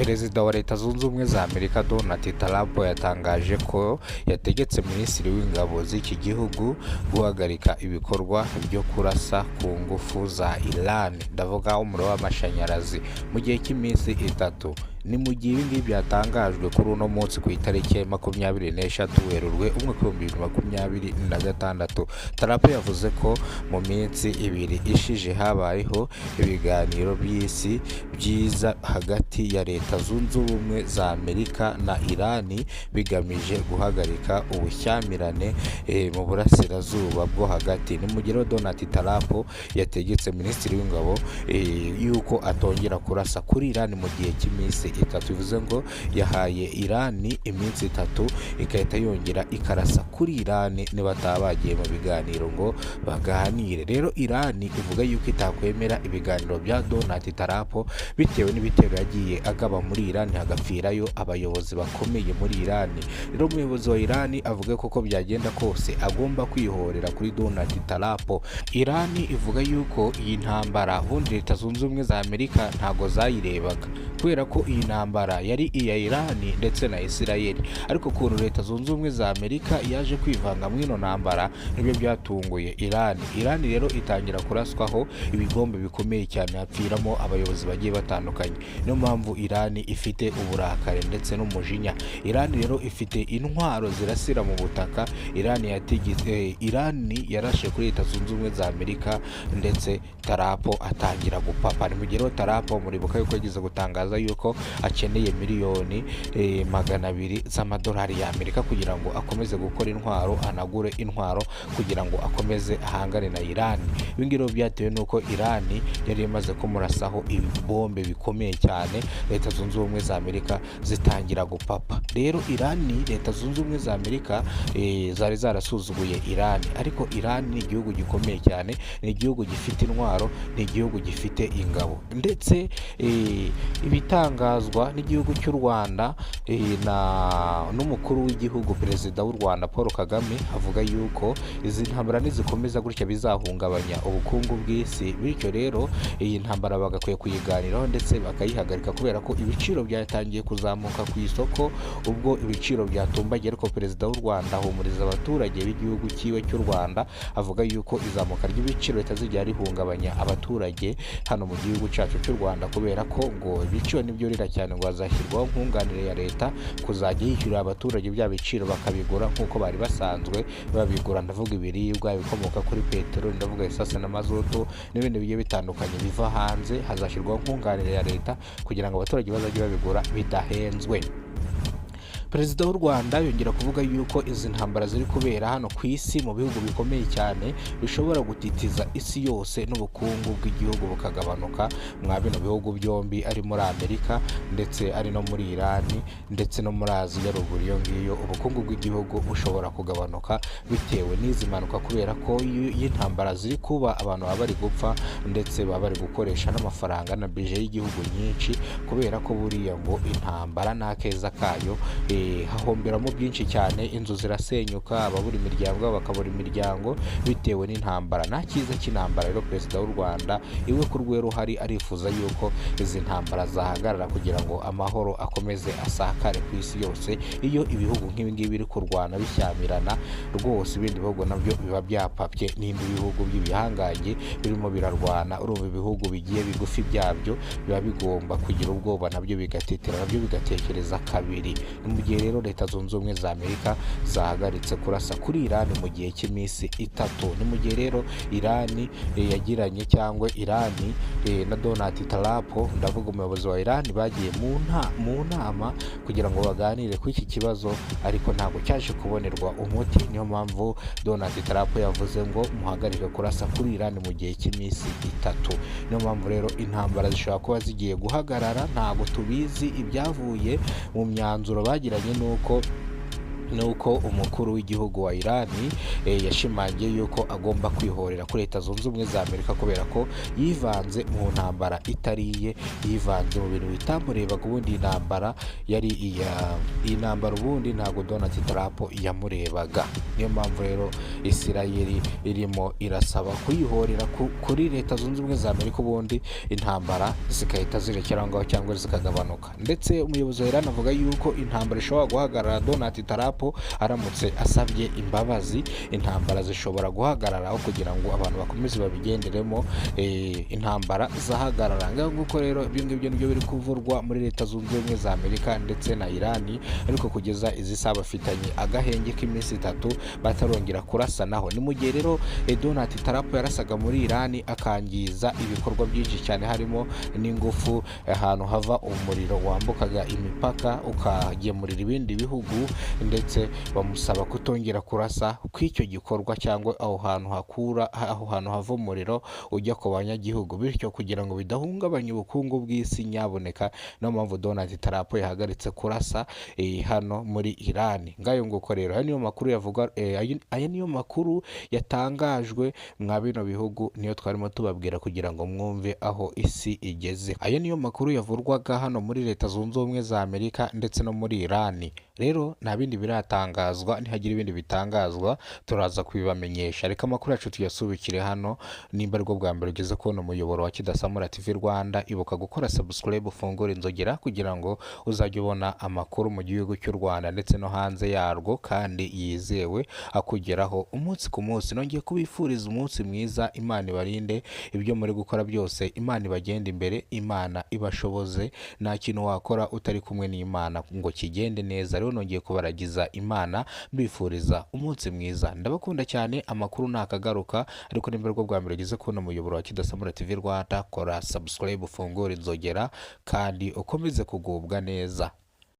Perezida wa Leta Zunze Ubumwe za Amerika Donald Trump yatangaje ko yategetse Minisitiri w'Ingabo z'iki gihugu guhagarika ibikorwa byo kurasa ku ngufu za Iran, ndavuga umuriro w'amashanyarazi mu gihe cy'iminsi 3. Ni mu gihe ibingibi byatangajwe kuri uno munsi ku itariki 26 Werurwe 2026. Trump yavuze ko mu minsi 2 ishije habayeho ibiganiro by'isi byiza hagati ya Leta Zunze Ubumwe za Amerika na Iran bigamije guhagarika ubushyamirane mu burasirazuba bwo hagati. Ni mu gihe Donald Trump yategetse Minisitiri w'Ingabo yuko atongera kurasa kuri Iran mu gihe cy'iminsi 3. Bivuze ngo yahaye Iran iminsi 3 ikahita yongera ikarasa kuri Iran niba bagiye mu biganiro ngo baganire. Rero Iran ivuga yuko itakwemera ibiganiro bya Donald Trump bitewe n'ibitero yagiye agaba muri Iran hagapfirayo abayobozi bakomeye muri Iran. Rero umuyobozi wa Iran avuga ko byagenda kose agomba kwihorera kuri Donald Trump. Iran ivuga yuko iyi ntambara ubundi Leta Zunze Ubumwe za Amerika ntago zayirebaga kubera ko iyi ntambara yari iya Iran ndetse na Israel, ariko ukuntu Leta Zunze Ubumwe za Amerika yaje kwivanga mu ino ntambara nibyo byatunguye Iran. Iran rero itangira kuraswaho ibigombe bikomeye cyane, hapfiramo abayobozi bagiye batandukanye. Niyo mpamvu Iran ifite uburakare ndetse n'umujinya. Iran rero ifite intwaro zirasira mu butaka. Iran yarashe kuri Leta Zunze Ubumwe za Amerika ndetse Trump atangira gupapa. Ni mu gihe Trump muribuka yuko yagize gutangaza yuko akeneye miliyoni 200 z'amadolari ya Amerika kugira ngo akomeze gukora intwaro, anagure intwaro kugira ngo akomeze ahangane na Iran. Ibingiro byatewe nuko Iran yari imaze kumurasaho ibibombe bikomeye cyane, Leta Zunze Ubumwe za Amerika zitangira gupapa. Rero Iran, Leta Zunze Ubumwe za Amerika zari zarasuzuguye Iran, ariko Iran ni igihugu gikomeye cyane, ni igihugu gifite intwaro, ni igihugu gifite ingabo. Ndetse ibitangazwa n'igihugu cy'u Rwanda n'umukuru w'igihugu Perezida w'u Rwanda Paul Kagame avuga yuko izi ntambara nizikomeza gutya bizahungabanya ubukungu bw'isi, bityo rero iyi ntambara bagakwiye kuyiganiraho ndetse bakayihagarika kubera ko ibiciro byatangiye kuzamuka ku isoko. Ubwo ibiciro byatumbagiye, ariko Perezida w'u Rwanda ahumuriza abaturage b'igihugu cyiwe cy'u Rwanda avuga yuko izamuka ry'ibiciro ritazigera rihungabanya abaturage hano mu gihugu cyacu cy'u Rwanda, kubera ko ngo ibiciro nibyo rira cyane ngo hazashyirwaho nkunganire ya leta kuzajya yishyurira abaturage bya biciro bakabigura nk'uko bari basanzwe babigura. Ndavuga ibiribwa, ibikomoka kuri peteroli, ndavuga esase na mazutu n'ibindi bigiye bitandukanye biva hanze, hazashyirwaho nkunganire ya leta kugira ngo abaturage bazajye babigura bidahenzwe. Perezida w'u Rwanda yongera kuvuga yuko izi ntambara ziri kubera hano ku isi mu bihugu bikomeye cyane bishobora gutitiza isi yose n'ubukungu bw'igihugu bukagabanuka mwa bino bihugu byombi, ari muri Amerika ndetse ari no muri Iran ndetse no muri Aziya ruguru. Iyo ngiyo ubukungu bw'igihugu bushobora kugabanuka bitewe n'izi mpanuka, kubera ko iyo intambara ziri kuba abantu baba bari gupfa ndetse baba bari gukoresha n'amafaranga na bije y'igihugu nyinshi, kubera ko buriya ngo intambara n'akeza kayo hahomberamo byinshi cyane. Inzu zirasenyuka, ababura imiryango bakabura imiryango bitewe n'intambara. Nta cyiza cy'intambara. Rero Perezida w'u Rwanda iwe ku rwego hari arifuza yuko izi ntambara zahagarara kugira ngo amahoro akomeze asakare ku isi yose. Iyo ibihugu nk'ibi ngibi biri kurwana bishyamirana rwose, ibindi bihugu nabyo biba byapapye. N'indi bihugu by'ibihangange birimo birarwana, urumva ibihugu bigiye bigufi byabyo biba bigomba kugira ubwoba, nabyo bigatitira, nabyo bigatekereza kabiri. Mu gihe rero Leta Zunze Ubumwe za Amerika zahagaritse kurasa kuri Iran mu gihe cy'iminsi 3. Ni mu gihe rero Iran yagiranye cyangwa Iran na Donald Trump, ndavuga umuyobozi wa Iran, bagiye mu nama kugira ngo baganire ku iki kibazo, ariko ntabwo cyaje kubonerwa umuti. Niyo mpamvu Donald Trump yavuze ngo muhagarike kurasa kuri Iran mu gihe cy'iminsi 3. Niyo mpamvu rero intambara zishobora kuba zigiye guhagarara, ntabwo tubizi ibyavuye mu myanzuro bagiranye nuko nuko umukuru w'igihugu wa Irani yashimangiye yuko agomba kwihorera kuri Leta Zunze Ubumwe za Amerika kubera ko yivanze mu ntambara itariye, yivanze mu bintu bitamurebaga. Ubundi intambara yari iyi ntambara ubundi ntabwo Donald Trump yamurebaga. Niyo mpamvu rero Isirayeli irimo irasaba kuyihorera kuri Leta Zunze Ubumwe za Amerika, ubundi intambara zigahita zirekera ngaho cyangwa zikagabanuka. Ndetse umuyobozi wa Irani avuga yuko intambara ishobora guhagarara Donald Trump aramutse asabye imbabazi. Intambara zishobora guhagararaho kugira ngo abantu bakomeze babigenderemo, intambara zahagarara ngaho nguko. Rero ibyo ngibyo nibyo biri kuvurwa muri Leta Zunze Ubumwe za Amerika ndetse na Irani, ariko kugeza izi saha bafitanye agahenge k'iminsi 3 batarongera kurasanaho. Ni mu gihe rero Donald Trump yarasaga muri Irani akangiza ibikorwa byinshi cyane, harimo n'ingufu, ahantu hava umuriro wambukaga imipaka ukagemurira ibindi bihugu, ndetse bamusaba kutongera kurasa kw'icyo gikorwa cyangwa aho hantu hava umuriro ujya ku banyagihugu, bityo kugira ngo bidahungabanya ubukungu bw'isi nyaboneka. Niyo mpamvu Donald Trump yahagaritse kurasa hano muri Irani. Ngayo nguko rero aya niyo makuru yatangajwe mwa bino bihugu, niyo twarimo tubabwira kugira ngo mwumve aho isi igeze. Aya niyo makuru yavurwaga hano muri Leta Zunze Ubumwe za Amerika ndetse no muri Irani. Rero nta bindi biratangazwa, nihagira ibindi bitangazwa turaza kubibamenyesha. Reka amakuru yacu tuyasubikire hano. Nimba aribwo bwa mbere ugeze kubona umuyoboro wa Kidasamura TV Rwanda, ibuka gukora subscribe, ufungura inzogera kugira ngo uzajye ubona amakuru mu gihugu cy'u Rwanda ndetse no hanze yarwo kandi yizewe akugeraho umunsi ku munsi. Nongeye kubifuriza umunsi mwiza, Imana ibarinde, ibyo muri gukora byose Imana ibagende imbere, Imana ibashoboze. Nta kintu wakora utari kumwe n'Imana ngo kigende neza. Rero nongeye kubaragiza Imana, mbifuriza umunsi mwiza. Ndabakunda cyane, amakuru nakagaruka. Ariko nimba aribwo bwa mbere ugeze kubona umuyoboro wa Kidasamura TV Rwanda, kora subscribe, ufungura inzogera kandi ukomeze kugubwa neza.